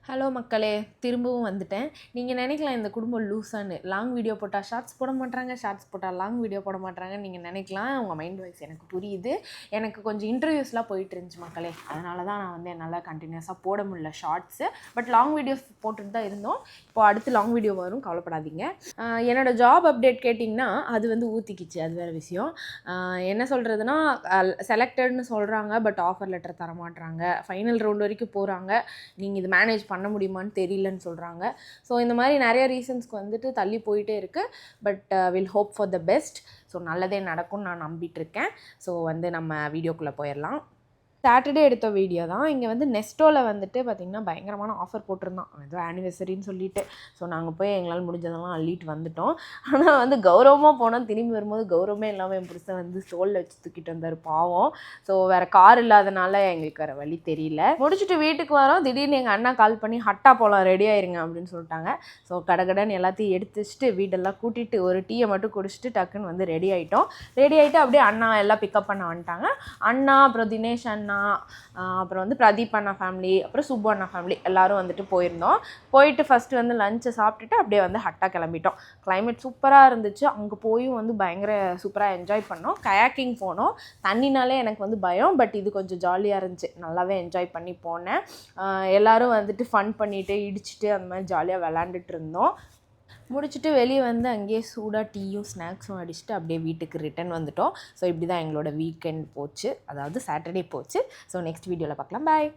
Hello மக்களே, திரும்பவும் வந்துட்டேன். நீங்கள் நினைக்கலாம் இந்த குடும்பம் லூஸான்னு. லாங் வீடியோ போட்டால் ஷார்ட்ஸ் போட மாட்றாங்க, ஷார்ட்ஸ் போட்டால் லாங் வீடியோ போட மாட்றாங்கன்னு நீங்கள் நினைக்கலாம். உங்கள் மைண்ட் வாய்ஸ் எனக்கு புரியுது. எனக்கு கொஞ்சம் இன்டர்வியூஸ்லாம் போயிட்டு இருந்துச்சு மக்களே. அதனால தான் நான் வந்து என்னால் கண்டினியூஸாக போட முடியல ஷார்ட்ஸு. பட் லாங் வீடியோஸ் போட்டுட்டு தான் இருந்தோம். இப்போது அடுத்து லாங் வீடியோ வரும், கவலைப்படாதீங்க. என்னோடய ஜாப் அப்டேட் கேட்டிங்கன்னா அது வந்து ஊற்றிக்கிச்சு, அது வேறு விஷயம். என்ன சொல்கிறதுனா, செலக்டட்னு சொல்கிறாங்க, பட் ஆஃபர் லெட்டர் தரமாட்றாங்க. ஃபைனல் ரவுண்ட் வரைக்கும் போகிறாங்க. நீங்கள் இது மேனேஜ் பண்ண முடியுமான்னு தெரியலன்னு சொல்கிறாங்க. ஸோ இந்த மாதிரி நிறைய ரீசன்ஸ்க்கு வந்துட்டு தள்ளி போயிட்டே இருக்குது. But will hope for the best. So நல்லதே நடக்கும்னு நான் நம்பிட்டுருக்கேன். ஸோ வந்து நம்ம வீடியோக்குள்ளே போயிடலாம். சாட்டர்டே எடுத்த வீடியோ தான். இங்கே வந்து நெஸ்டோவில் வந்துட்டு பார்த்திங்கன்னா பயங்கரமான ஆஃபர் போட்டிருந்தான், ஏதோ ஆனிவர்சரின்னு சொல்லிட்டு. ஸோ நாங்கள் போய் எங்களால் முடிஞ்சதெல்லாம் அள்ளிட்டு வந்துட்டோம். ஆனால் வந்து கௌரவமாக போனால் திரும்பி வரும்போது கௌரவமே இல்லாமல் என் புருஷன் வந்து ஸ்டோலில் வச்சு தூக்கிட்டு வந்தார் பாவம். ஸோ வேறு கார் இல்லாதனால எங்களுக்கு வேறு வழி தெரியல. முடிச்சுட்டு வீட்டுக்கு வரோம். திடீர்னு எங்கள் அண்ணா கால் பண்ணி ஹட்டா போகலாம், ரெடி ஆயிருங்க அப்படின்னு சொல்லிட்டாங்க. ஸோ கடகடன்னு எல்லாத்தையும் எடுத்து வச்சுட்டு வீடெல்லாம் கூட்டிகிட்டு ஒரு டீயை மட்டும் குடிச்சிட்டு டக்குன்னு வந்து ரெடி ஆகிட்டோம். ரெடி ஆகிட்டு அப்படியே அண்ணா எல்லாம் பிக்கப் பண்ண வந்துட்டாங்க. அண்ணா, அப்புறம் தினேஷ் அண்ணா, அப்புறம் வந்து பிரதீப் அண்ணா ஃபேமிலி, அப்புறம் சுப்பு அண்ணா ஃபேமிலி எல்லோரும் வந்துட்டு போயிருந்தோம். போயிட்டு ஃபஸ்ட்டு வந்து லஞ்சை சாப்பிட்டுட்டு அப்படியே வந்து ஹட்டா கிளம்பிட்டோம். கிளைமேட் சூப்பராக இருந்துச்சு. அங்கே போயும் வந்து பயங்கர சூப்பராக என்ஜாய் பண்ணோம். கயாக்கிங் போனோம். தண்ணினாலே எனக்கு வந்து பயம், பட் இது கொஞ்சம் ஜாலியாக இருந்துச்சு. நல்லாவே என்ஜாய் பண்ணி போனேன். எல்லோரும் வந்துட்டு ஃபன் பண்ணிவிட்டு இடிச்சிட்டு அந்த மாதிரி ஜாலியாக விளாண்டுட்டு இருந்தோம். முடிச்சுட்டு வெளியே வந்து அங்கேயே சூடாக டீயும் ஸ்நாக்ஸும் அடிச்சுட்டு அப்படியே வீட்டுக்கு ரிட்டன் வந்துட்டோம். ஸோ இப்படி தான் எங்களோட வீக்கெண்ட் போச்சு, அதாவது சாட்டர்டே போச்சு. ஸோ நெக்ஸ்ட் வீடியோவில் பார்க்கலாம். பாய்.